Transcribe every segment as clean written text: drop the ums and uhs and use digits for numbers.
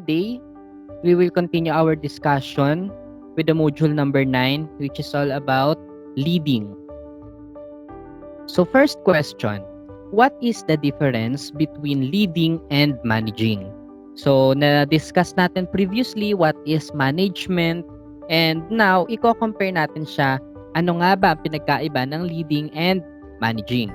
today, we will continue our discussion with the module number 9, which is all about leading. So first question, what is the difference between leading and managing? So na-discuss natin previously what is management, and now i-compare natin siya, ano nga ba ang pinagkaiba ng leading and managing.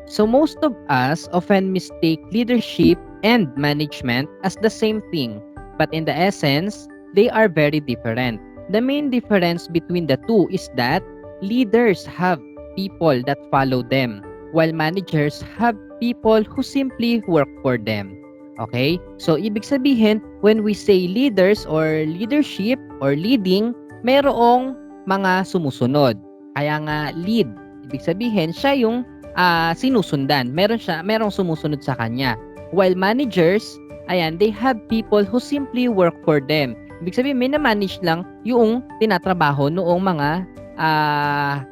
So most of us often mistake leadership and management as the same thing, but in the essence, they are very different. The main difference between the two is that leaders have people that follow them, while managers have people who simply work for them. Okay? So ibig sabihin, when we say leaders or leadership or leading, merong mga sumusunod. Kaya nga lead, ibig sabihin siya yung sinusundan. Merong sumusunod sa kanya. While managers, they have people who simply work for them. Ibig sabihin, mina-manage lang yung tinatrabaho noong mga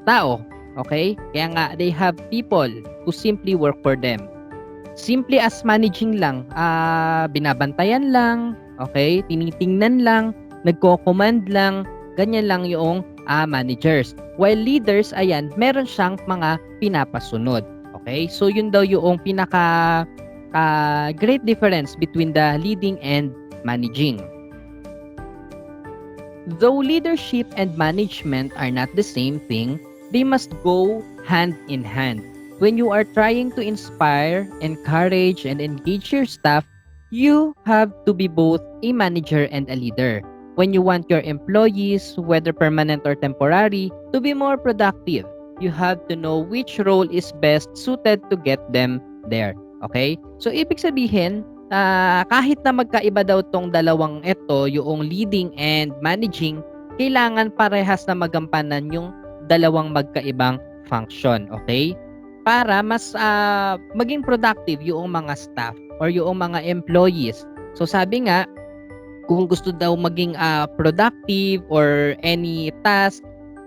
tao. Okay? Kaya nga, they have people who simply work for them. Simply as managing lang, binabantayan lang, okay? Tinitingnan lang, nagko-command lang, ganyan lang yung managers. While leaders, meron siyang mga pinapasunod. Okay? So, yun daw yung pinaka great difference between the leading and managing. Though leadership and management are not the same thing, they must go hand in hand. When you are trying to inspire, encourage, and engage your staff, you have to be both a manager and a leader. When you want your employees, whether permanent or temporary, to be more productive, you have to know which role is best suited to get them there. Okay? So, ibig sabihin, kahit na magkaiba daw tong dalawang ito, yung leading and managing, kailangan parehas na magampanan yung dalawang magkaibang function. Okay? Para mas maging productive yung mga staff or yung mga employees. So, sabi nga, kung gusto daw maging productive or any task,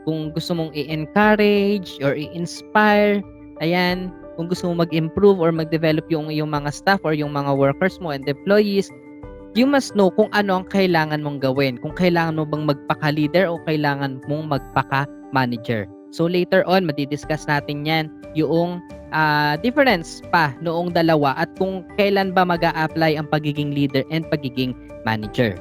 kung gusto mong i-encourage or i-inspire, kung gusto mong mag-improve or mag-develop yung mga staff or yung mga workers mo and employees, you must know kung ano ang kailangan mong gawin. Kung kailangan mo bang magpaka-leader o kailangan mong magpaka-manager. So later on, madidiscuss natin yan, yung difference pa noong dalawa at kung kailan ba mag-a-apply ang pagiging leader and pagiging manager.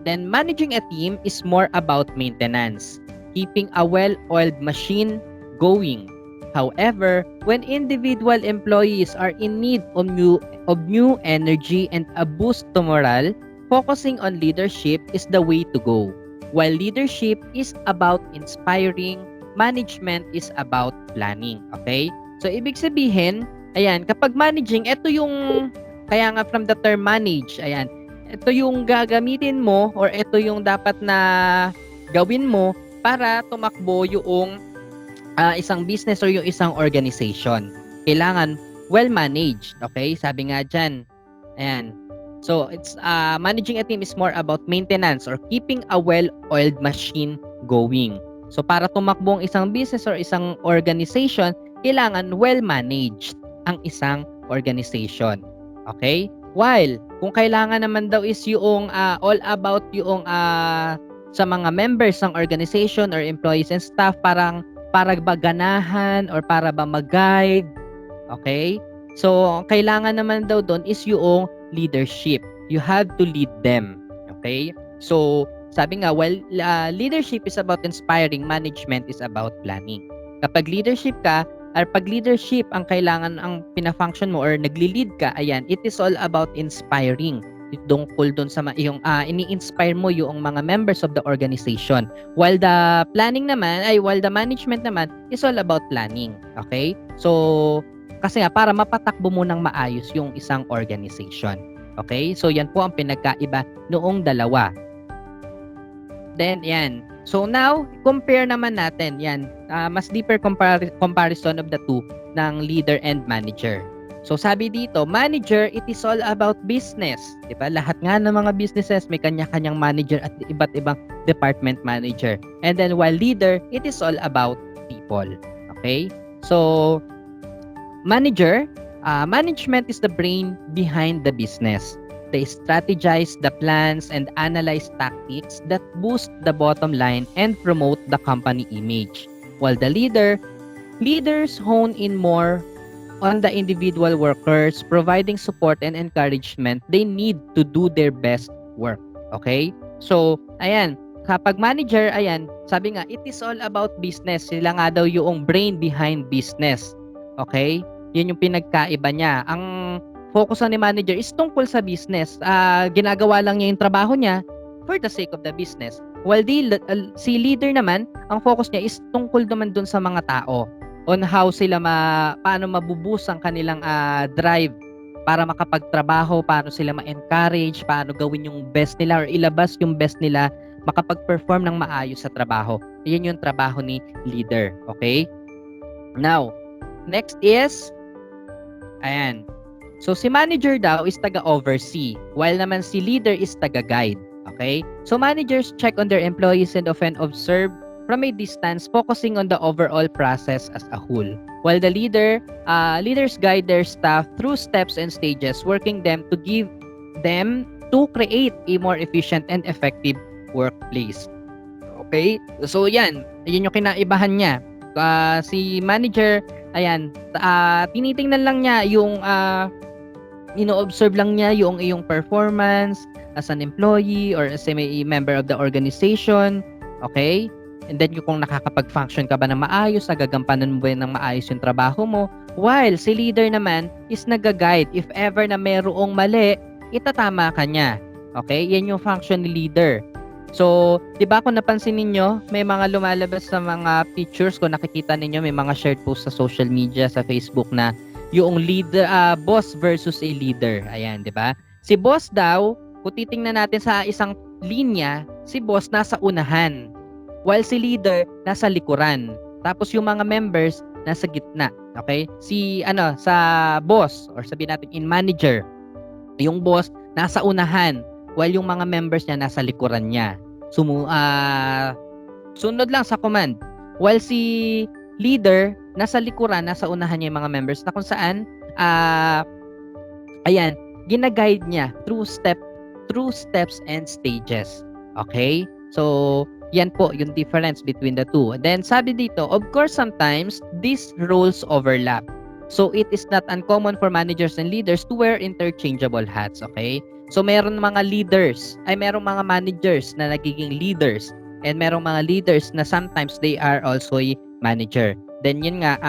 Then managing a team is more about maintenance, keeping a well-oiled machine going. However, when individual employees are in need of new energy and a boost to morale, focusing on leadership is the way to go. While leadership is about inspiring, management is about planning. Okay? So, ibig sabihin, kapag managing, ito yung, kaya nga from the term manage, ito yung gagamitin mo or ito yung dapat na gawin mo para tumakbo yung isang business or yung isang organization. Kailangan well-managed. Okay? Sabi nga dyan. So, it's managing a team is more about maintenance or keeping a well-oiled machine going. So, para tumakbo ang isang business or isang organization, kailangan well-managed ang isang organization. Okay? While, kung kailangan naman daw is yung all about yung sa mga members ng organization or employees and staff, para ba ganahan or para ba mag-guide. Okay? So, kailangan naman daw doon is yung leadership. You have to lead them. Okay? So, sabi nga, leadership is about inspiring, management is about planning. Kapag leadership ka, or pag leadership ang kailangan ang pina-function mo or nagli-lead ka, it is all about inspiring. Tungkol doon sa yung ini-inspire mo yung mga members of the organization. While the management naman is all about planning. Okay? So, kasi nga, para mapatakbo mo ng maayos yung isang organization. Okay? So, yan po ang pinagkaiba noong dalawa. Then, so, now, compare naman natin. Mas deeper comparison of the two ng leader and manager. So, sabi dito, manager, it is all about business. Diba? Lahat nga ng mga businesses, may kanya-kanyang manager at iba't ibang department manager. And then, while leader, it is all about people. Okay? So, manager, Management is the brain behind the business. They strategize the plans and analyze tactics that boost the bottom line and promote the company image. While the leaders hone in more on the individual workers, providing support and encouragement they need to do their best work. Okay? So, ayan, kapag manager, ayan, sabi nga, it is all about business. Sila nga daw yung brain behind business. Okay? Yun yung pinagkaiba niya. Ang focus ni manager is tungkol sa business. Ginagawa lang niya yung trabaho niya for the sake of the business. While si leader naman, ang focus niya is tungkol naman dun sa mga tao on how sila paano mabuboost ang kanilang drive para makapagtrabaho, paano sila ma-encourage, paano gawin yung best nila or ilabas yung best nila, makapag-perform ng maayos sa trabaho. Yan yung trabaho ni leader. Okay? Now, next is, ayan. So, si manager daw is taga-oversee, while naman si leader is taga-guide. Okay? So, managers check on their employees and often observe from a distance, focusing on the overall process as a whole. While the leaders guide their staff through steps and stages, working them to give them to create a more efficient and effective workplace. Okay? So, yan. Yun yung kinaibahan niya. Si manager, ayan, tinitingnan lang niya yung ino-observe lang niya yung iyong performance as an employee or as a member of the organization. Okay? And then yung kung nakakapag-function ka ba ng maayos, nagagampanan mo ba ng maayos yung trabaho mo. While si leader naman is nag-guide. If ever na merong mali, itatama ka niya. Okay? Yan yung function ni leader. So, di ba kung napansin ninyo, may mga lumalabas sa mga pictures, kung nakikita ninyo, may mga shared posts sa social media, sa Facebook na yung leader, boss versus a leader. Ayan, di ba? Si boss daw, kung titingnan natin sa isang linya, si boss nasa unahan. While si leader, nasa likuran. Tapos yung mga members, nasa gitna. Okay? Sa boss, or sabihin natin in manager, yung boss, nasa unahan. While yung mga members niya, nasa likuran niya. Sunod lang sa command. While si leader, nasa likuran, nasa unahan niya yung mga members na kung saan, ayan, gina-guide niya through steps and stages. Okay? So, yan po yung difference between the two. Then sabi dito, of course sometimes these roles overlap. So it is not uncommon for managers and leaders to wear interchangeable hats, okay? So merong mga mga managers na nagiging leaders, and merong mga leaders na sometimes they are also a manager. Then yun nga,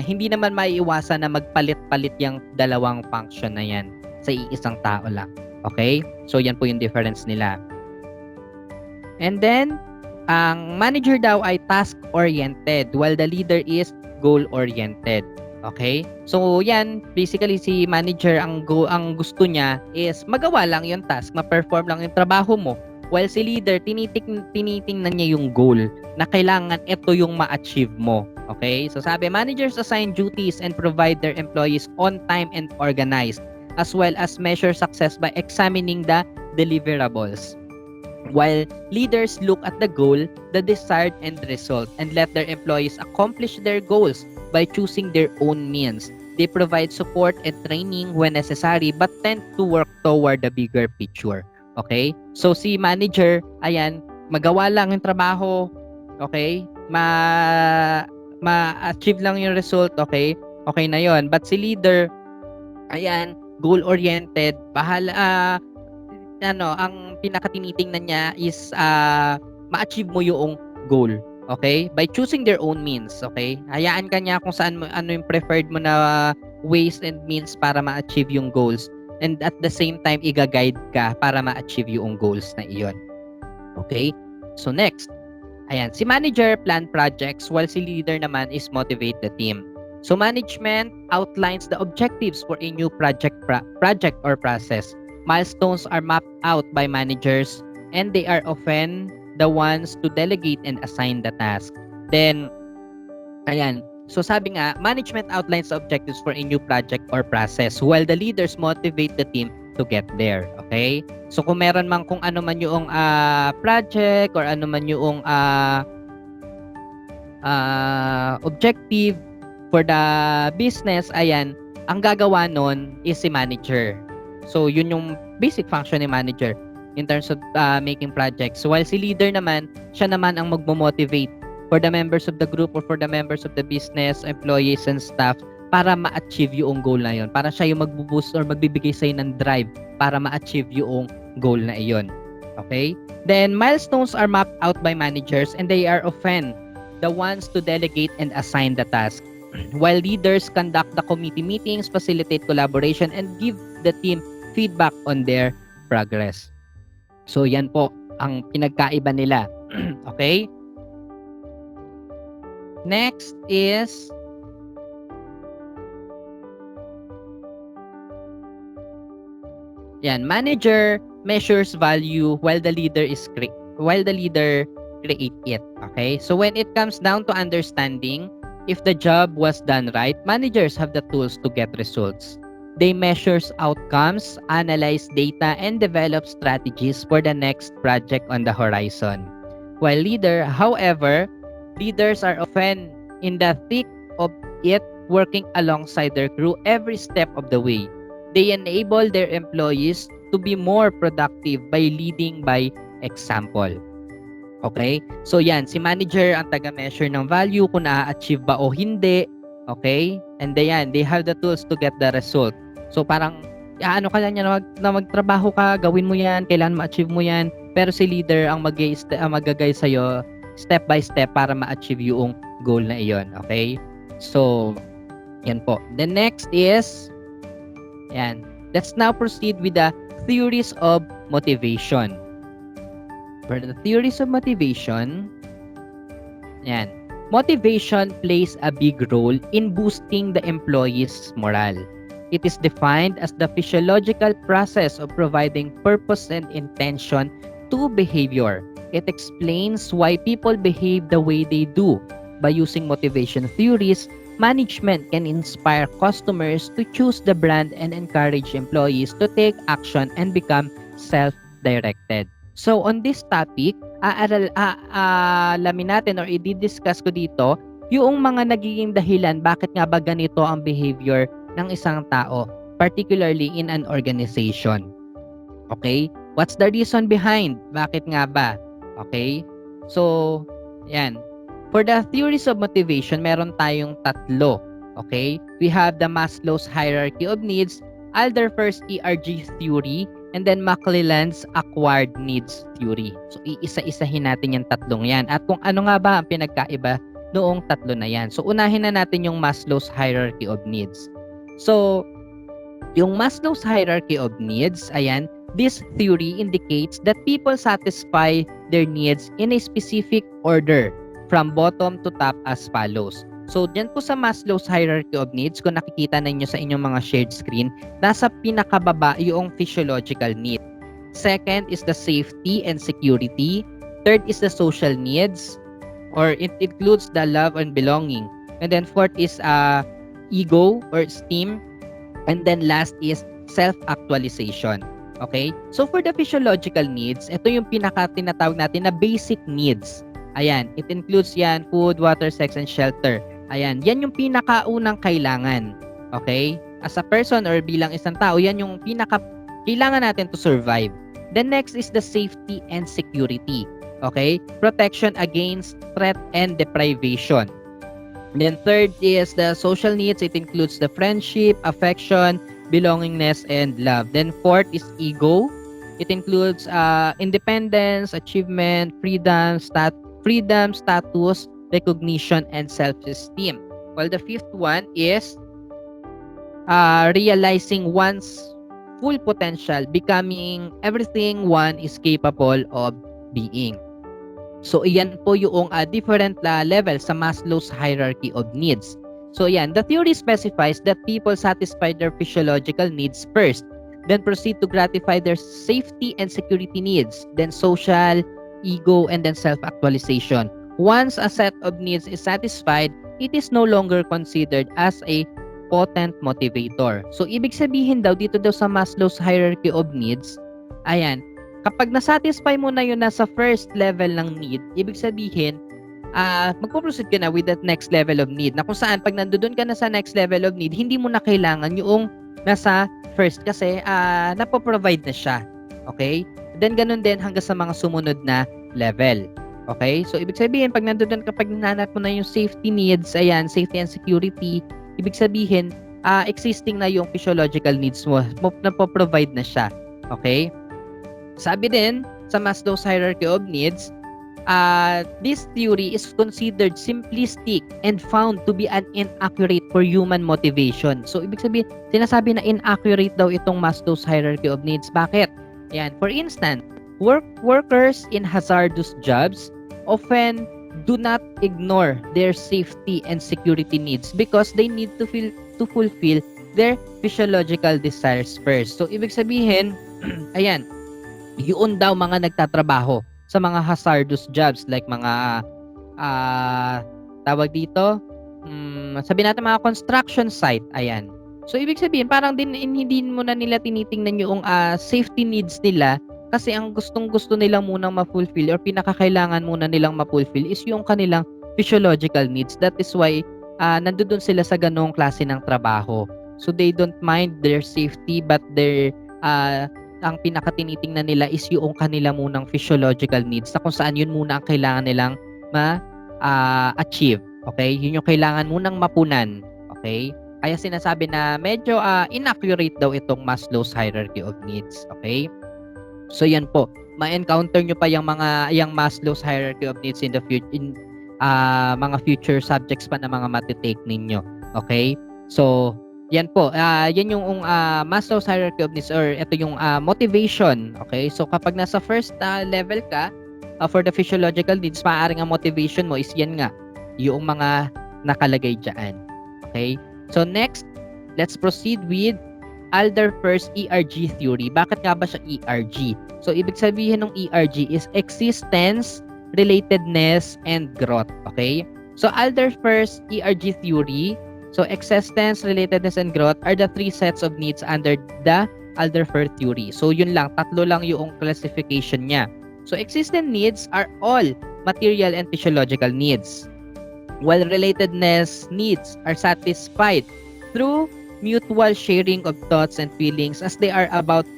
hindi naman maiiwasan na magpalit-palit yung dalawang function na yan sa iisang tao lang. Okay? So yan po yung difference nila. And then, ang manager daw ay task-oriented while the leader is goal-oriented. Okay? So, yan, basically si manager ang gusto niya is magawa lang yung task, ma-perform lang yung trabaho mo. While si leader, tinitingnan niya yung goal na kailangan ito yung ma-achieve mo. Okay? So, sabi, managers assign duties and provide their employees on time and organized, as well as measure success by examining the deliverables. While leaders look at the goal, the desired end result, and let their employees accomplish their goals by choosing their own means. They provide support and training when necessary but tend to work toward the bigger picture. Okay? So si manager, ayan, magawa lang yung trabaho, okay? Ma-achieve lang yung result, okay? Okay na yon. But si leader, ayan, goal-oriented, ang pinakatinitingnan niya is ma-achieve mo yung goal. Okay? By choosing their own means. Okay? Hayaan ka niya kung ano yung preferred mo na ways and means para ma-achieve yung goals. And at the same time, i-guide ka para ma-achieve yung goals na iyon. Okay? So next, ayan, si manager plan projects while si leader naman is motivate the team. So management outlines the objectives for a new project or process. Milestones are mapped out by managers and they are often the ones to delegate and assign the task. Then, ayan, so sabi nga, management outlines the objectives for a new project or process while the leaders motivate the team to get there. Okay? So kung meron man kung ano man yung project or ano man yung objective for the business, ayan, ang gagawa nun is si manager. So, yun yung basic function ni manager in terms of making projects. So, while si leader naman, siya naman ang magmo-motivate for the members of the group or for the members of the business, employees, and staff para ma-achieve yung goal na yun. Para siya yung mag-boost or magbibigay sa'yo ng drive para ma-achieve yung goal na iyon. Okay? Then, milestones are mapped out by managers and they are often the ones to delegate and assign the task. While leaders conduct the committee meetings, facilitate collaboration, and give the team feedback on their progress. So, yan po ang pinagkaiba nila. Okay? Next is manager measures value while the leader create it. Okay? So when it comes down to understanding if the job was done right, managers have the tools to get results. They measures outcomes, analyze data, and develop strategies for the next project on the horizon. While leaders are often in the thick of it, working alongside their crew every step of the way. They enable their employees to be more productive by leading by example. Okay? So yan, si manager ang taga-measure ng value kung na-achieve ba o hindi. Okay? And they have the tools to get the result. So parang, ano ka lang yan, na magtrabaho ka, gawin mo yan, kailangan ma-achieve mo yan. Pero si leader ang mag-guide sa'yo step by step para ma-achieve yung goal na iyon. Okay? So, yan po. The next is, let's now proceed with the theories of motivation. For the theories of motivation, motivation plays a big role in boosting the employee's morale. It is defined as the physiological process of providing purpose and intention to behavior. It explains why people behave the way they do. By using motivation theories, management can inspire customers to choose the brand and encourage employees to take action and become self-directed. So on this topic, alamin natin or i-discuss ko dito yung mga nagiging dahilan bakit nga ba ganito ang behavior ng isang tao, particularly in an organization. Okay? What's the reason behind? Bakit nga ba? Okay? So, for the theories of motivation, meron tayong tatlo. Okay? We have the Maslow's hierarchy of needs, Alderfer's ERG theory, and then McClelland's acquired needs theory. So, iisa-isahin natin yung tatlong yan. At kung ano nga ba ang pinagkaiba noong tatlo na yan. So, unahin na natin yung Maslow's hierarchy of needs. So, yung Maslow's hierarchy of needs, this theory indicates that people satisfy their needs in a specific order from bottom to top as follows. So, dyan po sa Maslow's hierarchy of needs, kung nakikita ninyo sa inyong mga shared screen, nasa pinakababa yung physiological need. Second is the safety and security. Third is the social needs, or it includes the love and belonging. And then fourth is ego or esteem. And then last is self-actualization. Okay? So for the physiological needs, ito yung tinatawag natin na basic needs. It includes food, water, sex, and shelter. Yan yung pinakaunang kailangan. Okay? As a person or bilang isang tao, yan yung kailangan natin to survive. The next is the safety and security. Okay? Protection against threat and deprivation. And then third is the social needs. It includes the friendship, affection, belongingness, and love. Then fourth is ego. It includes independence, achievement, freedom, status, recognition, and self-esteem. While the fifth one is realizing one's full potential, becoming everything one is capable of being. So, iyan po yung different level sa Maslow's hierarchy of needs. So, the theory specifies that people satisfy their physiological needs first, then proceed to gratify their safety and security needs, then social, ego, and then self-actualization. Once a set of needs is satisfied, it is no longer considered as a potent motivator. So, ibig sabihin daw dito sa Maslow's hierarchy of needs, kapag nasatisfy mo na yun nasa first level ng need, ibig sabihin, magpo-proceed ka na with that next level of need na kung saan pag nandoon ka na sa next level of need, hindi mo na kailangan yung nasa first kasi napoprovide na siya. Okay? Then ganun din hanggang sa mga sumunod na level. Okay? So ibig sabihin pag nandoon ka, pag nanap mo na yung safety needs, ayan, safety and security, ibig sabihin existing na yung physiological needs mo, napoprovide na siya. Okay? Sabi din sa Maslow's hierarchy of needs, this theory is considered simplistic and found to be an inaccurate for human motivation. So, ibig sabihin, sinasabi na inaccurate daw itong Maslow's hierarchy of needs. Bakit? Yan. For instance, workers in hazardous jobs often do not ignore their safety and security needs because they need to fulfill their physiological desires first. So, ibig sabihin, ayan, yun daw mga nagtatrabaho sa mga hazardous jobs like mga tawag dito sabi natin mga construction site, ayan. So ibig sabihin parang hindi mo na nila tinitingnan yung safety needs nila kasi ang gustong-gusto nilang munang ma-fulfill or pinakakailangan muna nilang ma-fulfill is yung kanilang physiological needs. That is why nandoon sila sa ganong klase ng trabaho. So they don't mind their safety but their ang pinakatinitingnan nila is yung kanila munang physiological needs na kung saan yun muna ang kailangan nilang ma-achieve. Okay? Yun yung kailangan munang mapunan. Okay? Kaya sinasabi na medyo inaccurate daw itong Maslow's hierarchy of needs. Okay? So yan po. Ma-encounter nyo pa yung Maslow's hierarchy of needs in the future, mga future subjects pa na mga matitake ninyo. Okay? So, yan po. Yan yung Maslow's hierarchy of needs or ito yung motivation. Okay? So, kapag nasa first level ka for the physiological needs, maaaring ang motivation mo is yan nga. Yung mga nakalagay dyan. Okay? So, next, let's proceed with Alderfer's ERG theory. Bakit nga ba siya ERG? So, ibig sabihin ng ERG is existence, relatedness, and growth. Okay? So, Alderfer's ERG theory, so existence, relatedness, and growth are the three sets of needs under the Alderfer theory. So yun lang, tatlo lang yung classification niya. So existent needs are all material and physiological needs, while relatedness needs are satisfied through mutual sharing of thoughts and feelings as they are about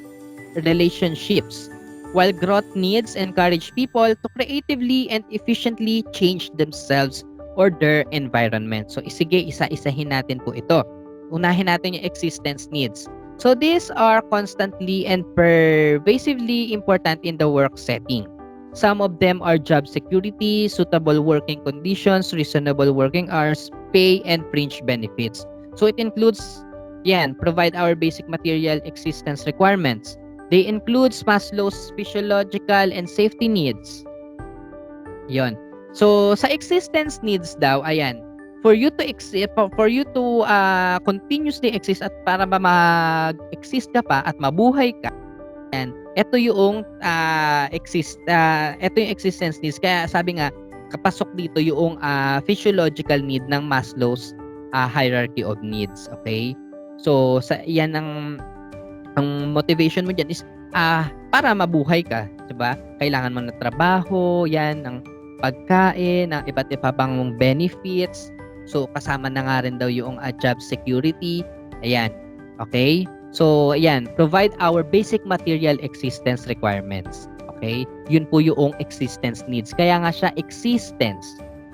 relationships, while growth needs encourage people to creatively and efficiently change themselves or their environment. So, sige, isa-isahin natin po ito. Unahin natin yung existence needs. So, these are constantly and pervasively important in the work setting. Some of them are job security, suitable working conditions, reasonable working hours, pay, and fringe benefits. So, it includes, provide our basic material existence requirements. They include Maslow's physiological and safety needs. Yon. So, sa existence needs daw, ayan, for you to continuously exist at para ba mag-exist ka pa at mabuhay ka, ayan, ito yung existence needs. Kaya sabi nga, kapasok dito yung physiological need ng Maslow's hierarchy of needs. Okay? So, yan ang motivation mo dyan is para mabuhay ka. Diba? Kailangan mo na trabaho, yan, ng pagkain, ng iba't iba pang benefits. So, kasama na nga rin daw yung job security. Ayan. Okay? So, ayan. Provide our basic material existence requirements. Okay? Yun po yung existence needs. Kaya nga siya existence.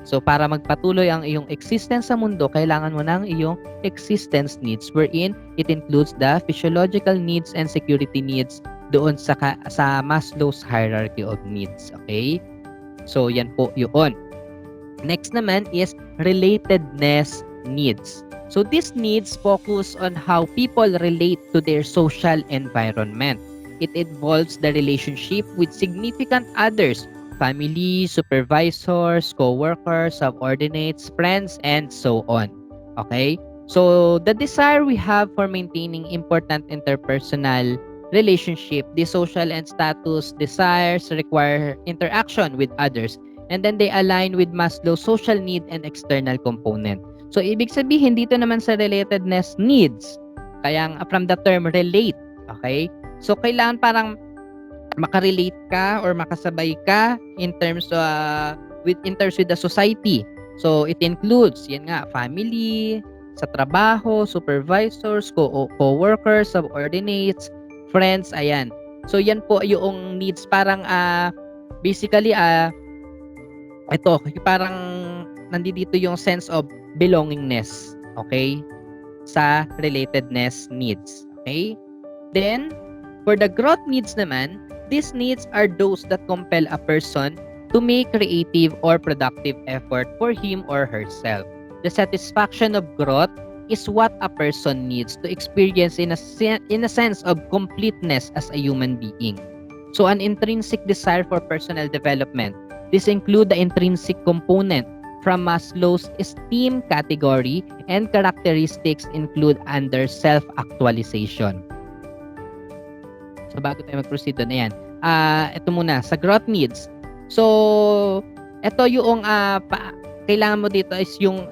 So, para magpatuloy ang iyong existence sa mundo, kailangan mo ng iyong existence needs wherein it includes the physiological needs and security needs doon sa Maslow's hierarchy of needs. Okay? So, yan po yun. Next naman is relatedness needs. So, these needs focus on how people relate to their social environment. It involves the relationship with significant others, family, supervisors, co-workers, subordinates, friends, and so on. Okay? So, the desire we have for maintaining important interpersonal relationship, the social and status desires require interaction with others, and then they align with Maslow's social need and external component. So, ibig sabihin dito naman sa relatedness needs, kaya from the term relate, okay? So, kailangan parang makarelate ka or makasabay ka in terms in terms with the society. So it includes, yan nga, family, sa trabaho, supervisors, co-workers, subordinates, friends, ayan. So yan po yung needs, parang basically ito, parang nandito yung sense of belongingness, okay? Sa relatedness needs, okay? Then, for the growth needs naman, these needs are those that compel a person to make creative or productive effort for him or herself. The satisfaction of growth is what a person needs to experience in a sense of completeness as a human being. So an intrinsic desire for personal development. This include the intrinsic component from Maslow's esteem category, and characteristics include under self-actualization. So bago tayo mag-proceed doon, ayan. Ito muna, sa growth needs. So, ito yung kailangan mo dito is yung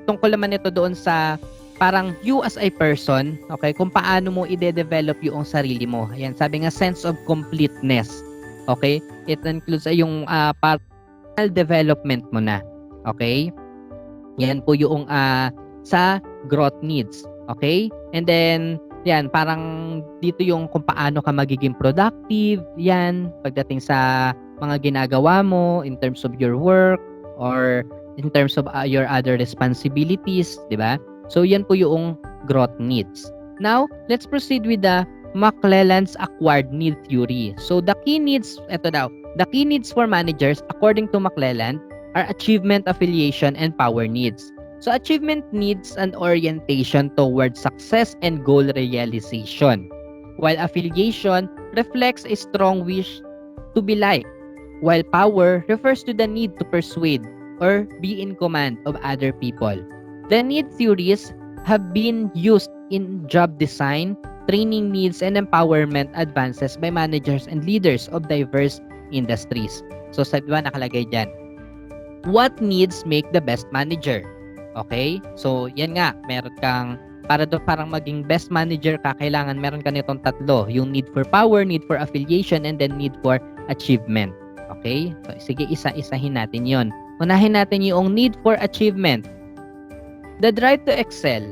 tungkol naman ito doon sa parang you as a person, okay, kung paano mo i-develop yung sarili mo. Ayan, sabi nga sense of completeness. Okay? It includes yung personal development mo na. Okay? Yan po yung sa growth needs. Okay? And then, yan, parang dito yung kung paano ka magiging productive, yan, pagdating sa mga ginagawa mo in terms of your work or in terms of your other responsibilities, di ba? So, yan po yung growth needs. Now, let's proceed with the McClelland's acquired need theory. So, the key needs, eto daw, the key needs for managers, according to McClelland, are achievement, affiliation, and power needs. So, achievement needs an orientation towards success and goal realization, while affiliation reflects a strong wish to be liked, while power refers to the need to persuade or be in command of other people. The need theories have been used in job design, training needs, and empowerment advances by managers and leaders of diverse industries. So, sa diba nakalagay dyan, what needs make the best manager? Okay? So, yan nga, meron kang, parang maging best manager ka, kailangan meron ka nitong tatlo. Yung need for power, need for affiliation, and then need for achievement. Okay? So, sige, isa-isahin natin yon. Unahin natin yung need for achievement. The drive to excel,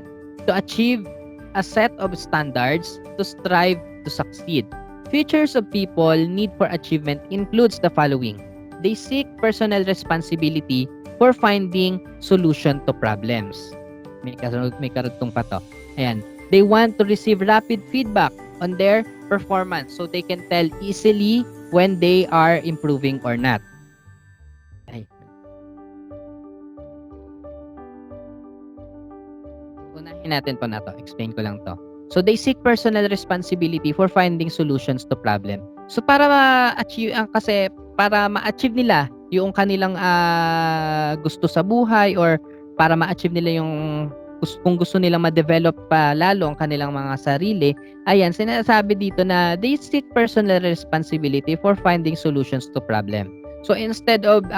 to achieve a set of standards, to strive to succeed. Features of people need for achievement includes the following. They seek personal responsibility for finding solution to problems. May karugtong pa to. Ayan. They want to receive rapid feedback on their performance so they can tell easily when they are improving or not. Ay. Unahin natin po na to. Explain ko lang to. So, they seek personal responsibility for finding solutions to problem. So, para ma-achieve, kasi para ma-achieve nila yung kanilang gusto sa buhay or para ma-achieve nila yung kung gusto nilang ma-develop pa lalo ang kanilang mga sarili, ayan, sinasabi dito na they seek personal responsibility for finding solutions to problem. So, instead of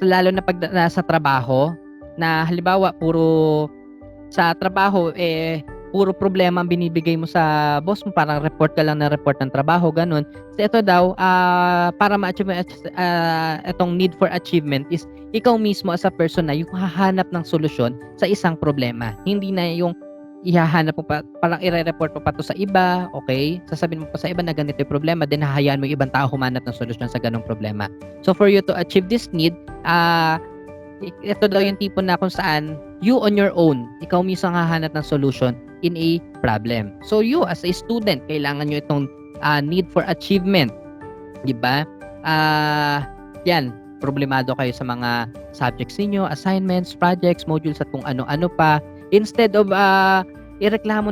lalo na pag nasa trabaho, na halimbawa puro sa trabaho puro problema ang binibigay mo sa boss mo, parang report ka lang na report ng trabaho, ganun. So ito daw para ma-achieve itong need for achievement is ikaw mismo as a person na yung hahanap ng solusyon sa isang problema. Hindi na yung ihahanap mo pa, parang i-report mo pa to sa iba, okay? Sasabihin mo pa sa iba na ganito yung problema, then hahayaan mo yung ibang tao humanap ng solusyon sa ganung problema. So for you to achieve this need, ito daw yung tipo na kung saan you on your own, ikaw mismo ang hahanap ng solution in a problem. So you as a student, kailangan nyo itong need for achievement. Diba? Yan, problemado kayo sa mga subjects niyo, assignments, projects, modules at kung ano-ano pa. Instead of ireklamo,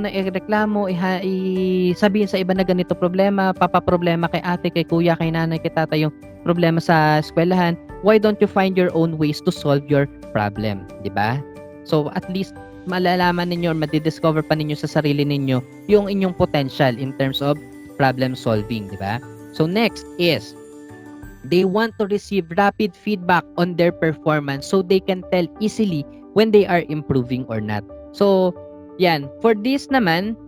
sabihin sa iba na ganito problema, papaproblema kay ate, kay kuya, kay nanay, kay tata yung problema sa eskwelahan, why don't you find your own ways to solve your problem? Diba? So at least malalaman ninyo or madidiscover pa ninyo sa sarili ninyo yung inyong potential in terms of problem solving, di ba? So next is they want to receive rapid feedback on their performance so they can tell easily when they are improving or not. So yan, for this naman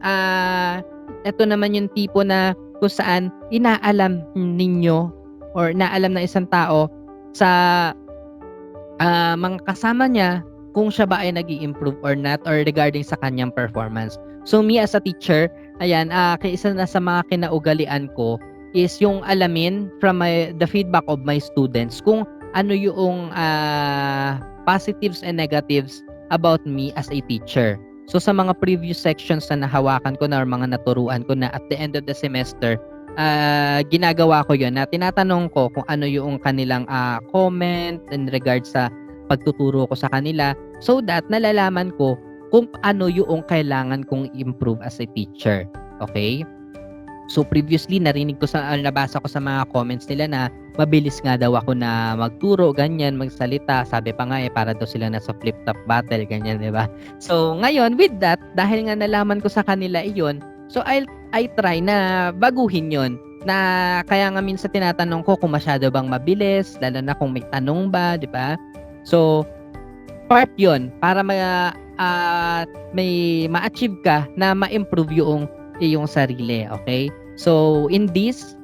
ito naman yung tipo na kung saan inaalam ninyo or naalam ng isang tao sa mga kasama niya kung siya ba ay nag-i-improve or not or regarding sa kanyang performance. So me as a teacher, ayan, isa na sa mga kinaugalian ko is yung alamin from the feedback of my students kung ano yung positives and negatives about me as a teacher. So sa mga previous sections na nahawakan ko na or mga naturuan ko na at the end of the semester, ginagawa ko yun na tinatanong ko kung ano yung kanilang comment in regards sa pagtuturo ko sa kanila so that nalalaman ko kung ano yung kailangan kong improve as a teacher. Okay? So previously narinig ko nabasa ko sa mga comments nila na mabilis nga daw ako na magturo, ganyan, magsalita. Sabi pa nga para daw sila nasa flip-top battle, ganyan, 'di ba? So ngayon with that, dahil nga nalaman ko sa kanila iyon, so I try na baguhin 'yon. Na kaya nga minsan tinatanong ko kung masyado bang mabilis, lalo na kung may tanong ba, 'di ba? So part 'yon para may ma-achieve ka na ma-improve yung iyong sarili, okay? So in this,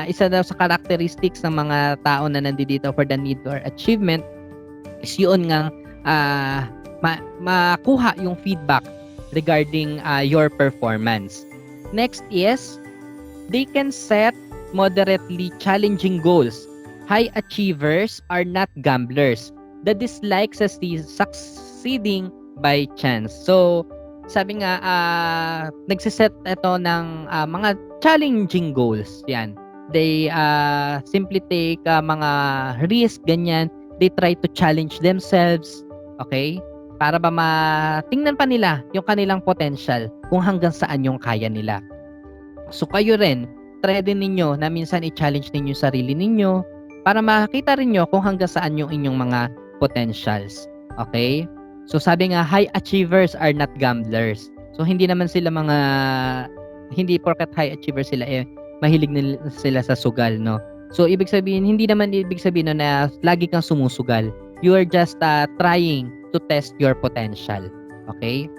isa daw sa characteristics ng mga tao na nandito for the need or achievement is yun nga makuha yung feedback regarding your performance. Next is they can set moderately challenging goals. High achievers are not gamblers. The dislikes is succeeding by chance. So sabi nga nagsiset ito ng mga challenging goals. Yan. They simply take mga risk, ganyan. They try to challenge themselves. Okay? Para ba matingnan pa nila yung kanilang potential kung hanggang saan yung kaya nila. So kayo rin, try din ninyo na minsan i-challenge ninyo sarili ninyo para makita rin nyo kung hanggang saan yung inyong mga potentials. Okay? So sabi nga, high achievers are not gamblers. So hindi naman sila hindi porket high achievers sila mahilig sila sa sugal, no? So ibig sabihin, hindi naman ibig sabihin na lagi kang sumusugal. You are just trying to test your potential. Okay?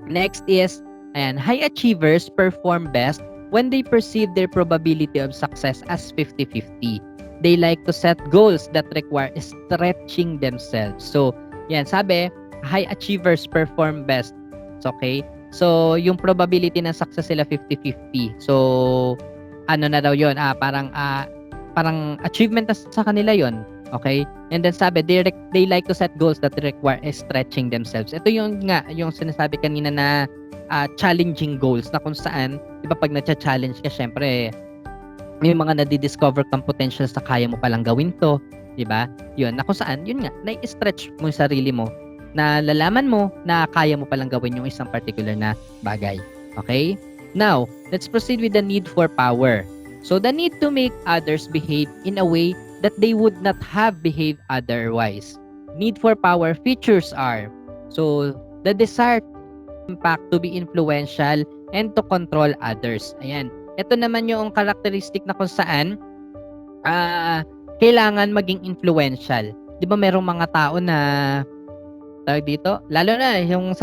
Next is, high achievers perform best when they perceive their probability of success as 50-50. They like to set goals that require stretching themselves. So, yan, sabi, high achievers perform best. Okay? So, yung probability ng success sila 50-50. So, ano na daw yun? Parang achievement na sa kanila yun. Okay? And then sabi, they like to set goals that require stretching themselves. Ito yung sinasabi kanina na challenging goals na kung saan, di ba pag na-challenge ka, syempre, may mga nadidiscover kang potential sa kaya mo palang gawin to. Di ba? Yun, na kung saan, yun nga, na-stretch mo yung sarili mo na lalaman mo na kaya mo palang gawin yung isang particular na bagay. Okay? Now, let's proceed with the need for power. So, the need to make others behave in a way that they would not have behaved otherwise. Need for power features are, so, the desire to impact, to be influential, and to control others. Ayan. Ito naman yung characteristic na kung saan kailangan maging influential. Di ba merong mga tao na tawag dito, lalo na yung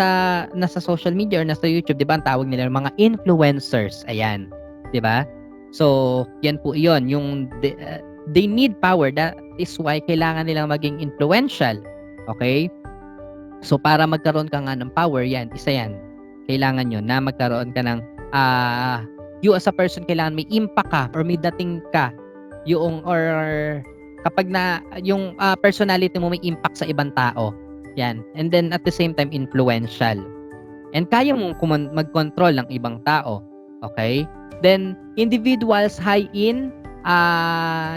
nasa social media or nasa YouTube, di ba ang tawag nila mga influencers. Ayan. Di ba? So, yan po iyon. Yung they need power. That is why kailangan nilang maging influential. Okay? So, para magkaroon ka nga ng power, yan. Isa yan. Kailangan yun na magkaroon ka ng you as a person, kailangan may impact ka or may dating ka or kapag yung personality mo may impact sa ibang tao. Yan. And then at the same time influential. And kaya mong mag-control ng ibang tao. Okay? Then individuals high in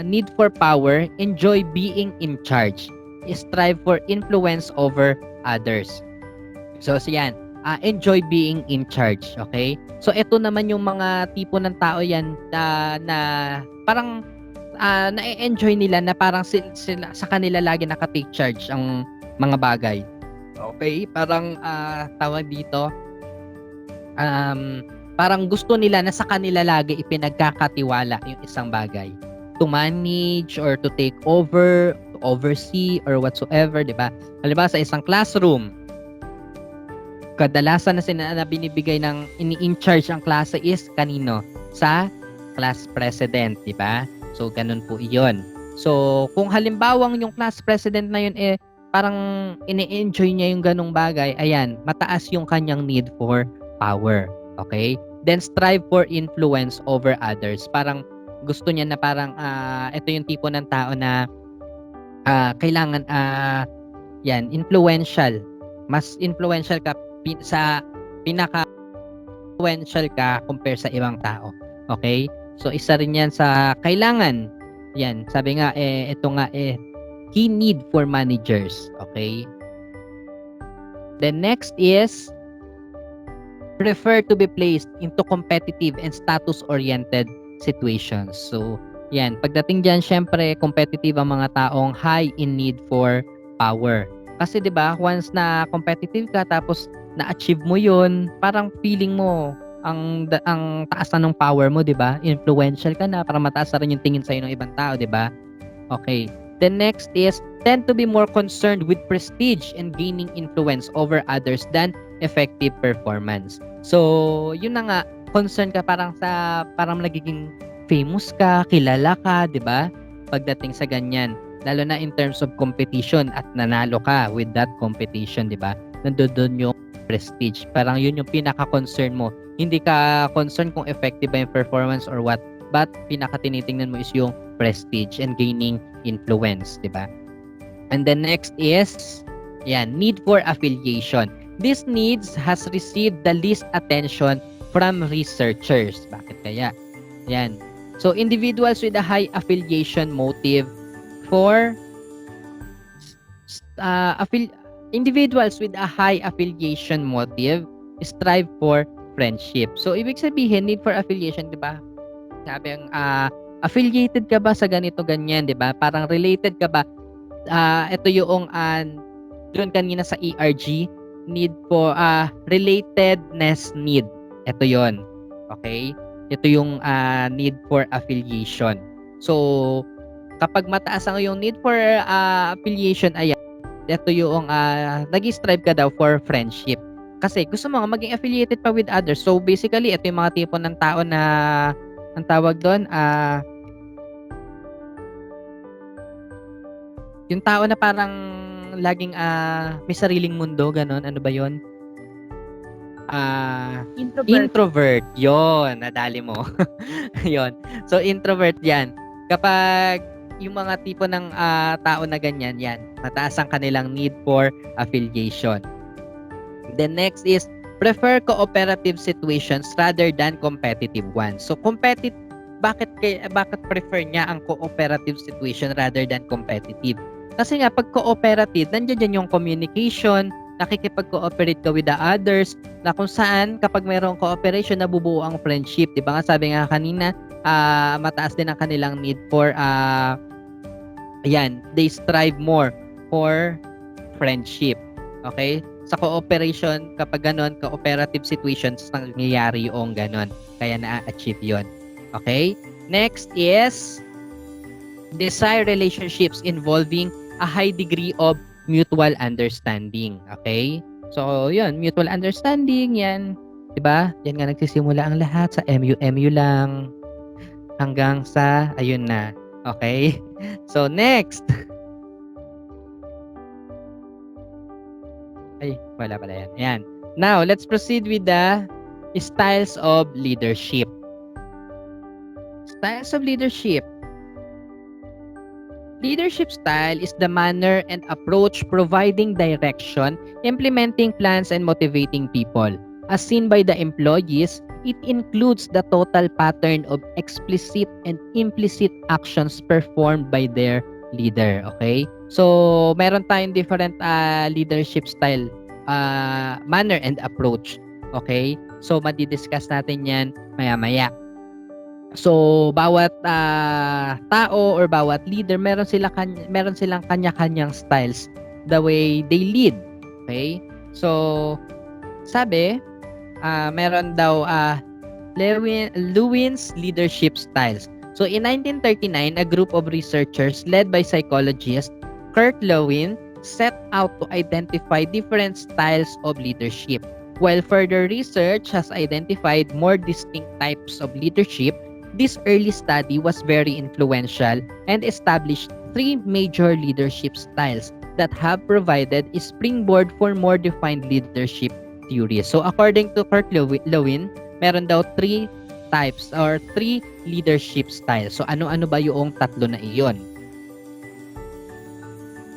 need for power enjoy being in charge. Strive for influence over others. So yan. Enjoy being in charge. Okay? So ito naman yung mga tipo ng tao yan na parang na-enjoy nila na parang sila sa kanila lagi naka-take charge ang mga bagay. Okay? Parang tawag dito parang gusto nila na sa kanila lagi ipinagkakatiwala yung isang bagay. To manage or to take over, to oversee or whatsoever, di ba? Halimbawa sa isang classroom, kadalasan na binibigay ng ini-in charge ang klase is kanino? Sa class president, di ba? So, ganun po iyon. So, kung halimbawang yung class president na yun parang ini-enjoy niya yung ganung bagay, ayan, mataas yung kanyang need for power. Okay? Then strive for influence over others. Parang gusto niya na parang ito yung tipo ng tao na kailangan yan, influential. Mas influential ka sa pinaka influential ka compare sa ibang tao. Okay? So isa rin 'yan sa kailangan. Yan, sabi nga ito nga key need for managers. Okay? The next is prefer to be placed into competitive and status-oriented situations. So, yan. Pagdating dyan, syempre, competitive ang mga taong high in need for power. Kasi 'di ba, once na competitive ka tapos na-achieve mo 'yun, parang feeling mo ang taas na ng power mo, 'di ba? Influential ka na, para mataas na rin yung tingin sa ng ibang tao, 'di ba? Okay. The next is tend to be more concerned with prestige and gaining influence over others than effective performance. So, yun na nga, concern ka parang nagiging famous ka, kilala ka, 'di ba? Pagdating sa ganyan, lalo na in terms of competition at nanalo ka with that competition, 'di ba? Nandoon yung prestige. Parang yun yung pinaka-concern mo. Hindi ka concern kung effective ba yung performance or what, but pinaka-tinitingnan mo is yung prestige and gaining influence, 'di ba? And the next is need for affiliation. This needs has received the least attention from researchers. Bakit kaya? Yan. So individuals with a high affiliation motive for individuals with a high affiliation motive strive for friendship. So ibig sabihin, need for affiliation, 'di ba? Sabi ang affiliated ka ba sa ganito ganyan, 'di ba? Parang related ka ba? Ito yung doon kanina sa ERG, need for relatedness need. Ito 'yon. Okay? Ito yung need for affiliation. So kapag mataas ang yung need for affiliation, ayan, ito yung nag-strive ka daw for friendship. Kasi gusto mo maging affiliated pa with others. So basically, ito yung mga tipo ng tao na ang tawag doon yung tao na parang laging may sariling mundo, ganon. Ano ba 'yon? Introvert. 'Yon, nadali mo. 'Yon. So introvert 'yan. Kapag yung mga tipo ng tao na ganyan, yan, mataas ang kanilang need for affiliation. The next is prefer cooperative situations rather than competitive ones. So bakit prefer niya ang cooperative situation rather than competitive? Kasi nga pag cooperative, nandiyan yung communication, nakikipag-cooperate ka with the others, na kung saan kapag mayroong cooperation, nabubuo ang friendship. Diba nga sabi nga kanina, mataas din ang kanilang need for they strive more for friendship. Okay? Sa cooperation, kapag ganon, cooperative situations, nangyayari yung ganon. Kaya na-achieve yon. Okay? Next is desire relationships involving a high degree of mutual understanding. Okay? So, yun, mutual understanding, yan. Diba? Yan nga nagsisimula ang lahat sa MU lang hanggang sa, ayun na. Okay? So, next. Ay, wala pala yan. Ayan. Now, let's proceed with the styles of leadership. Styles of leadership. Leadership style is the manner and approach providing direction, implementing plans, and motivating people. As seen by the employees, it includes the total pattern of explicit and implicit actions performed by their leader. Okay? So, meron tayong different leadership style, manner and approach. Okay? So, madi-discuss natin yan maya-maya. So, bawat tao or bawat leader, meron silang kanya-kanyang styles the way they lead. Okay? So, sabi, meron daw LEWIN'S leadership styles. So, in 1939, a group of researchers led by psychologist Kurt Lewin set out to identify different styles of leadership. While further research has identified more distinct types of leadership, This early study was very influential and established three major leadership styles that have provided a springboard for more defined leadership theories. So according to Lewin, meron daw three types or three leadership styles. So ano-ano ba yung tatlo na iyon?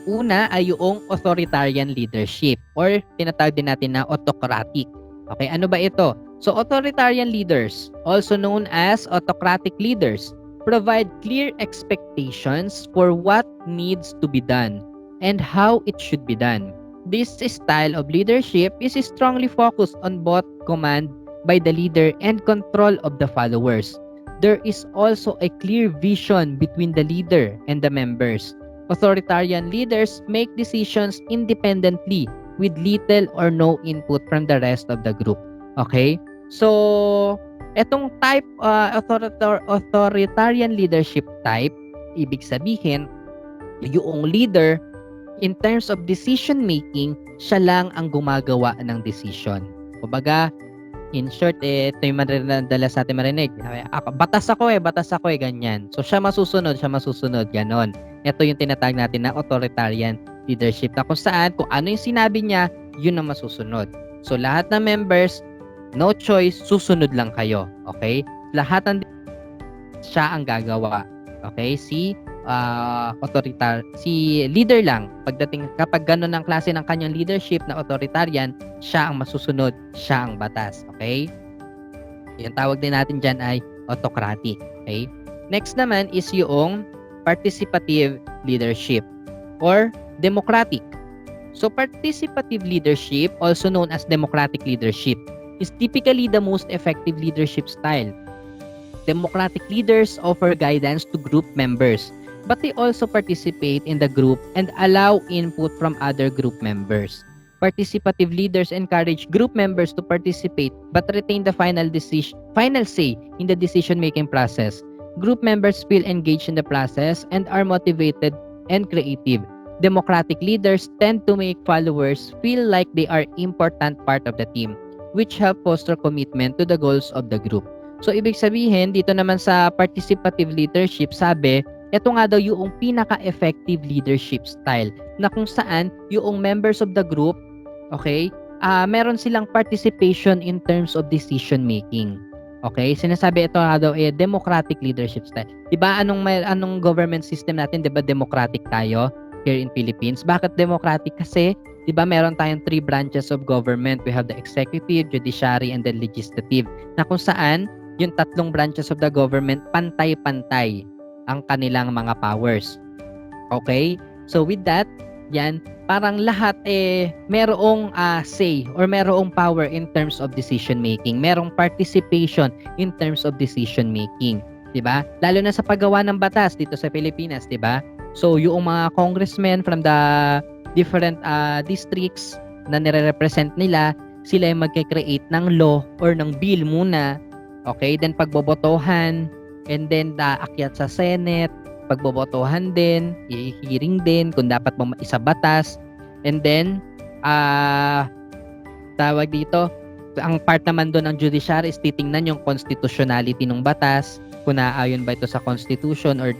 Una ay yung authoritarian leadership or tinatawag din natin na autocratic. Okay, ano ba ito? So authoritarian leaders, also known as autocratic leaders, provide clear expectations for what needs to be done and how it should be done. This style of leadership is strongly focused on both command by the leader and control of the followers. There is also a clear vision between the leader and the members. Authoritarian leaders make decisions independently with little or no input from the rest of the group. Okay? So, etong type, authoritarian leadership type, ibig sabihin, yung leader, in terms of decision making, siya lang ang gumagawa ng decision. Kumbaga, in short, ito yung madala sa atin marinig. Batas ako eh, ganyan. So, siya masusunod, ganon. Ito yung tinatawag natin na authoritarian leadership na kung saan, kung ano yung sinabi niya, yun ang masusunod. So, lahat ng members, no choice, susunod lang kayo. Okay? Lahat ng siya ang gagawa. Okay? Si leader lang. Pagdating, kapag gano'n ang klase ng kanyang leadership na authoritarian, siya ang masusunod, siya ang batas. Okay? Yung tawag din natin dyan ay autocratic. Okay? Next naman is yung participative leadership or democratic. So participative leadership, also known as democratic leadership, is typically the most effective leadership style. Democratic leaders offer guidance to group members, but they also participate in the group and allow input from other group members. Participative leaders encourage group members to participate but retain the final say in the decision-making process. Group members feel engaged in the process and are motivated and creative. Democratic leaders tend to make followers feel like they are important part of the team, which help foster commitment to the goals of the group. So, ibig sabihin, dito naman sa participative leadership, sabi, ito nga daw yung pinaka-effective leadership style na kung saan yung members of the group, okay, meron silang participation in terms of decision making. Okay, sinasabi ito nga daw democratic leadership style. 'Di ba anong government system natin, 'di ba democratic tayo here in Philippines? Bakit democratic? Kasi 'di ba meron tayong three branches of government. We have the executive, judiciary, and the legislative. Na kung saan yung tatlong branches of the government pantay-pantay ang kanilang mga powers. Okay? So with that, yan, parang lahat merong say or merong power in terms of decision making. Merong participation in terms of decision making, 'di ba? Lalo na sa paggawa ng batas dito sa Pilipinas, 'di ba? So yung mga congressmen from the different districts na nire-represent nila, sila yung magke-create ng law or ng bill muna. Okay, then pagbobotohan and then aakyat sa Senate, pagbobotohan din, i-hearing din kung dapat mo isabatas. And then, tawag dito, ang part naman doon ng judiciary is titingnan yung constitutionality ng batas, kung naayon ba ito sa constitution or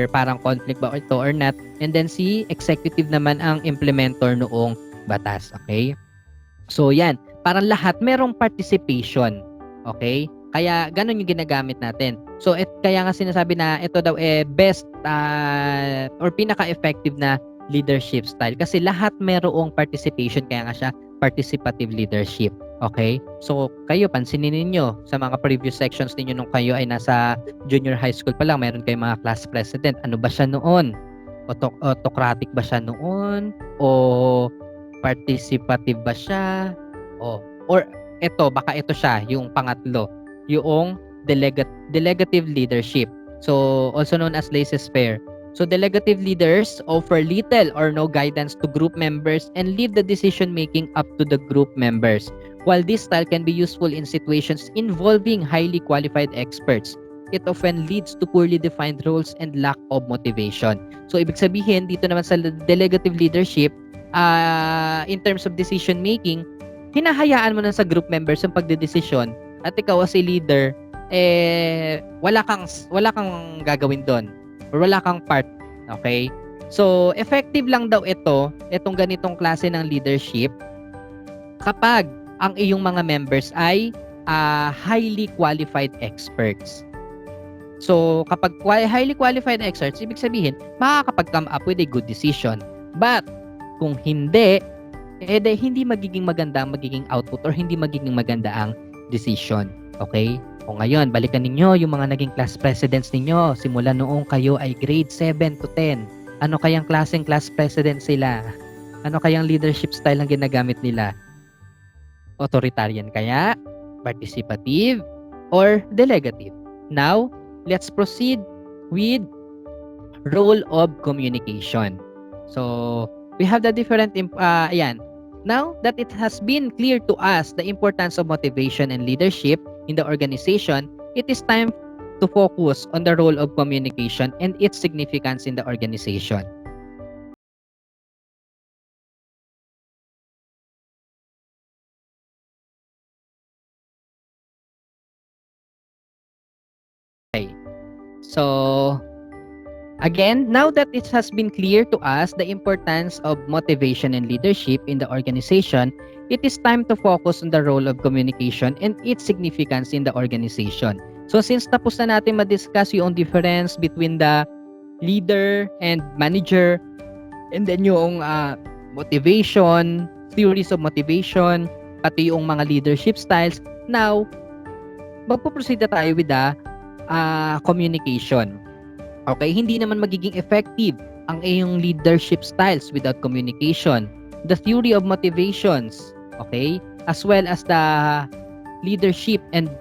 parang conflict ba ito or not. And then si executive naman ang implementor noong batas. Okay? So yan, parang lahat merong participation. Okay? Kaya ganun yung ginagamit natin. So kaya nga sinasabi na ito daw best or pinaka-effective na leadership style kasi lahat merong participation, kaya nga siya participative leadership. Okay? So kayo pansinin niyo sa mga previous sections ninyo nung kayo ay nasa junior high school pa lang, meron kayong mga class president. Ano ba siya noon? Autocratic ba siya noon? O participative ba siya? Or baka ito siya yung pangatlo, yung delegative leadership. So, also known as laissez-faire. So, delegative leaders offer little or no guidance to group members and leave the decision-making up to the group members. While this style can be useful in situations involving highly qualified experts, it often leads to poorly defined roles and lack of motivation. So, ibig sabihin, dito naman sa delegative leadership, in terms of decision-making, hinahayaan mo na sa group members yung pagdedesisyon at ikaw as a leader, wala kang gagawin doon or wala kang part. Okay? So, effective lang daw itong ganitong klase ng leadership kapag ang iyong mga members ay highly qualified experts. So, kapag highly qualified experts, ibig sabihin, makakapag-come up with a good decision. But, kung hindi, hindi magiging maganda ang magiging output or hindi magiging maganda ang decision. Okay? O ngayon, balikan ninyo yung mga naging class presidents ninyo simula noong kayo ay grade 7 to 10. Ano kayang klaseng class president sila? Ano kayang leadership style ang ginagamit nila? Authoritarian kaya? Participative? Or delegative? Now, let's proceed with role of communication. So, we have the different, ayan. Now that it has been clear to us the importance of motivation and leadership in the organization, it is time to focus on the role of communication and its significance in the organization. Okay. So, again, now that it has been clear to us the importance of motivation and leadership in the organization, it is time to focus on the role of communication and its significance in the organization. So since tapos na natin ma-discuss yung difference between the leader and manager and then yung motivation, theories of motivation, pati yung mga leadership styles, now, magpo-proceed na tayo with the communication. Okay, hindi naman magiging effective ang iyong leadership styles without communication. The theory of motivations, okay, as well as the leadership and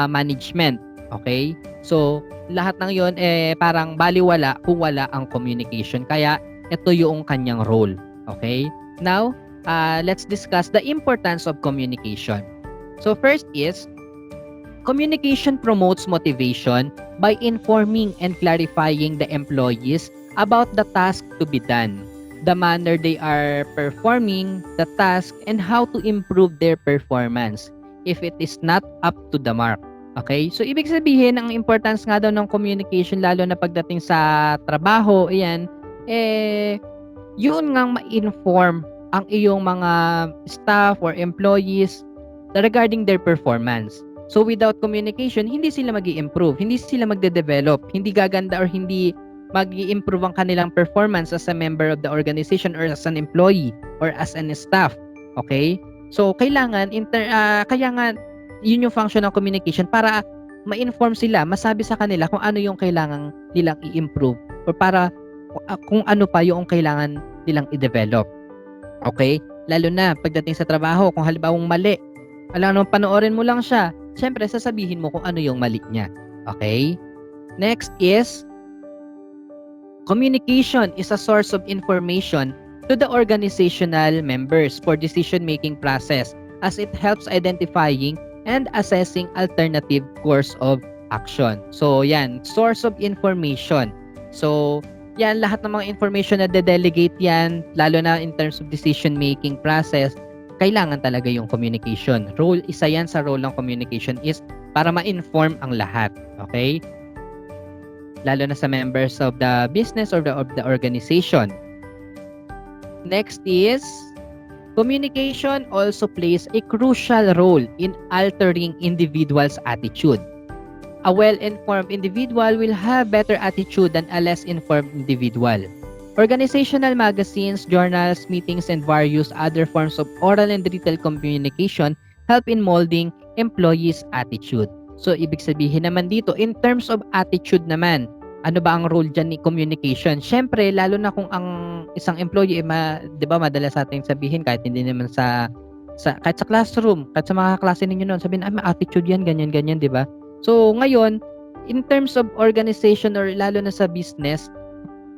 management, okay? So, lahat ng 'yon parang baliwala kung wala ang communication. Kaya ito yung kanyang role, okay? Now, let's discuss the importance of communication. So, first is communication promotes motivation by informing and clarifying the employees about the task to be done, the manner they are performing the task, and how to improve their performance if it is not up to the mark. Okay? So, ibig sabihin, ang importance nga daw ng communication, lalo na pagdating sa trabaho, yun ngang ma-inform ang iyong mga staff or employees regarding their performance. So without communication, hindi sila magi-improve, hindi sila magde-develop, hindi gaganda or hindi magi-improve ang kanilang performance as a member of the organization or as an employee or as an staff. Okay? So kailangan kaya nga yun yung function ng communication para ma-inform sila, masabi sa kanila kung ano yung kailangan nilang i-improve or para kung ano pa yung kailangan nilang i-develop. Okay? Lalo na pagdating sa trabaho, kung halimbawa mali, alam mo, panoorin mo lang siya, syempre sasabihin mo kung ano yung mali niya. Okay? Next is communication is a source of information to the organizational members for decision-making process as it helps identifying and assessing alternative course of action. So, yan, source of information. So, yan, lahat ng mga information na de-delegate yan, lalo na in terms of decision-making process, kailangan talaga yung communication. Isa yan sa role ng communication is para ma-inform ang lahat. Okay? Lalo na sa members of the business or of the organization. Next is, communication also plays a crucial role in altering individuals' attitude. A well-informed individual will have better attitude than a less informed individual. Organizational magazines, journals, meetings, and various other forms of oral and written communication help in molding employees' attitude. So, ibig sabihin naman dito, in terms of attitude naman, ano ba ang role dyan ni communication? Siyempre, lalo na kung ang isang employee, di ba, madalas sa ating sabihin, kahit hindi naman kahit sa classroom, kahit sa mga klase ninyo noon, sabihin, may attitude yan, ganyan, di ba? So, ngayon, in terms of organization or lalo na sa business,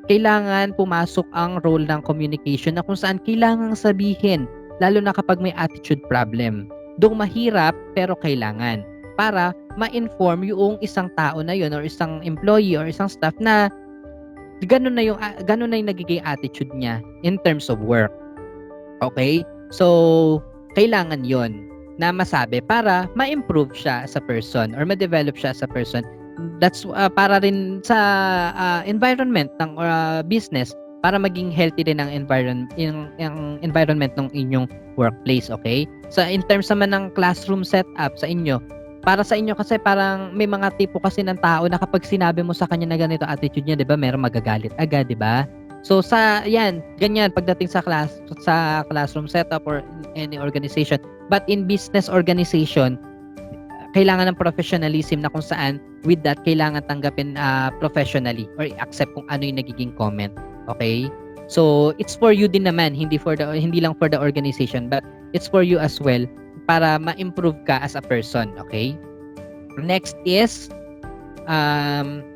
kailangan pumasok ang role ng communication na kung saan kailangang sabihin, lalo na kapag may attitude problem. Doon mahirap, pero kailangan. Para ma-inform yung isang tao na yun or isang employee or isang staff na ganun na yung nagiging attitude niya in terms of work. Okay? So, kailangan yon. na masabi para ma-improve siya as a person or ma-develop siya as a person. That's para rin sa environment ng business, para maging healthy din ang environment ng inyong workplace, okay? So in terms naman ng classroom setup sa inyo, para sa inyo kasi parang may mga tipo kasi ng tao na kapag sinabi mo sa kanya na ganito attitude niya, 'di ba? Merong magagalit agad, 'di ba? So sa yan, ganyan pagdating sa classroom setup or any organization. But in business organization, kailangan ng professionalism na kung saan with that kailangan tanggapin professionally or i-accept kung ano yung nagiging comment. Okay? So it's for you din naman, hindi lang for the organization, but it's for you as well para ma-improve ka as a person. Okay? Next is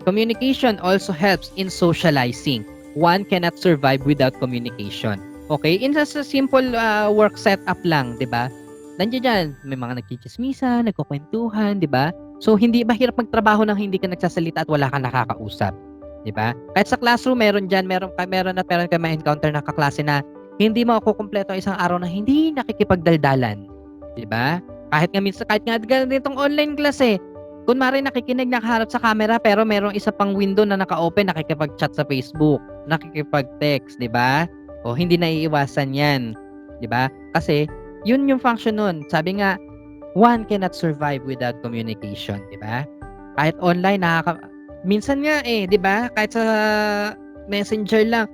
communication also helps in socializing. One cannot survive without communication. Okay? In just a simple work setup lang, 'di ba? Nandiyan dyan, may mga nagchichismisa, nagkukwentuhan, di ba? So, hindi mahirap magtrabaho nang hindi ka nagsasalita at wala kang nakakausap. Di ba? Kahit sa classroom, meron kayo ma-encounter na kaklase na hindi makukumpleto isang araw na hindi nakikipagdaldalan. Di ba? Kahit nga ganitong online class kunwari nakikinig, nakaharap sa camera, pero merong isa pang window na naka-open, nakikipag-chat sa Facebook, nakikipag-text, di ba? O, hindi naiiwasan yan. Di ba? Kasi, yun yung function nun. Sabi nga, one cannot survive without communication, di ba? Kahit online, minsan nga di ba? Kahit sa messenger lang,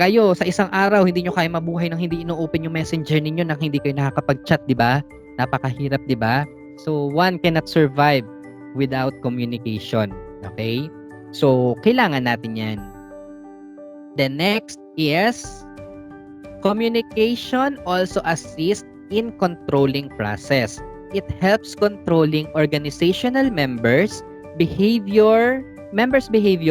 kayo sa isang araw, hindi nyo kaya mabuhay nang hindi ino-open yung messenger ninyo nang hindi kayo nakakapag-chat, di ba? Napakahirap, di ba? So, one cannot survive without communication. Okay? So, kailangan natin yan. The next is communication also assists in controlling process. It helps controlling organizational members' behavior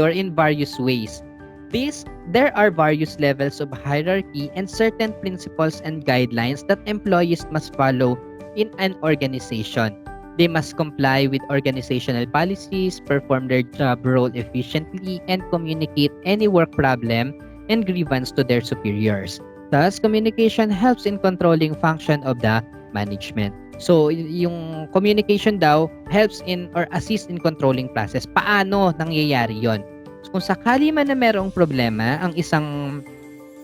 in various ways. There are various levels of hierarchy and certain principles and guidelines that employees must follow in an organization. They must comply with organizational policies, perform their job role efficiently, and communicate any work problem and grievance to their superiors. Thus, communication helps in controlling function of the management. So, yung communication daw helps in or assist in controlling process. Paano nangyayari yon? So, kung sakali man na merong problema ang isang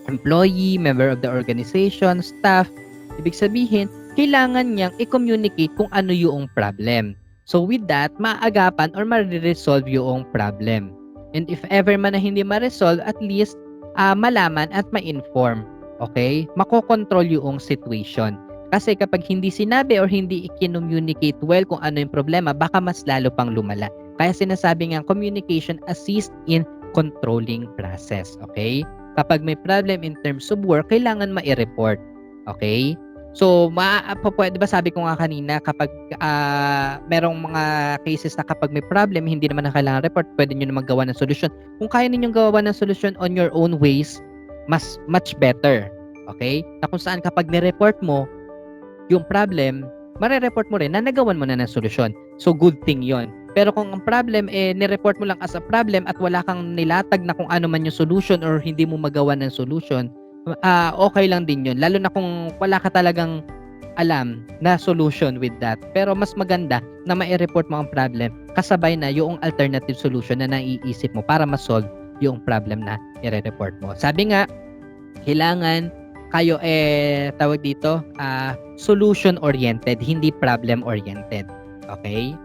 employee, member of the organization, staff, ibig sabihin, kailangan niyang i-communicate kung ano yung problem. So, with that, maagapan or ma-resolve yung problem. And if ever man na hindi ma-resolve, at least malaman at ma-inform. Okay? Makokontrol yung situation. Kasi kapag hindi sinabi or hindi i-communicate well kung ano yung problema, baka mas lalo pang lumala. Kaya sinasabi nga, communication assists in controlling process. Okay? Kapag may problem in terms of work, kailangan ma-report. Okay? So, pwede ba sabi ko nga kanina, kapag merong mga cases na kapag may problem, hindi naman na kailangan report, pwede nyo na magawa ng solusyon. Kung kaya ninyong gawa ng solusyon on your own ways, much better. Okay? Na kung saan kapag ni-report mo yung problem, mare-report mo rin na nagawan mo na ng solusyon. So, good thing yon. Pero kung ang problem, ni-report mo lang as a problem at wala kang nilatag na kung ano man yung solution or hindi mo magawa ng solution, okay lang din yun. Lalo na kung wala ka talagang alam na solution with that. Pero mas maganda na ma-report mo ang problem kasabay na yung alternative solution na naiisip mo para ma-solve yung problem na i-report mo. Sabi nga, kailangan kayo tawag dito, solution-oriented, hindi problem-oriented. Okay?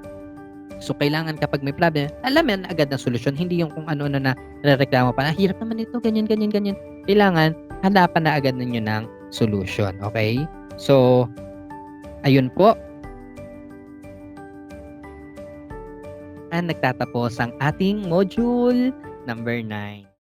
So, kailangan kapag may problem, alam yan agad na solusyon, hindi yung kung ano na reklamo pa, hirap naman ito, ganyan. Kailangan, hanapan na agad ninyo ng solution. Okay? So, ayun po. And nagtatapos ang ating module number 9.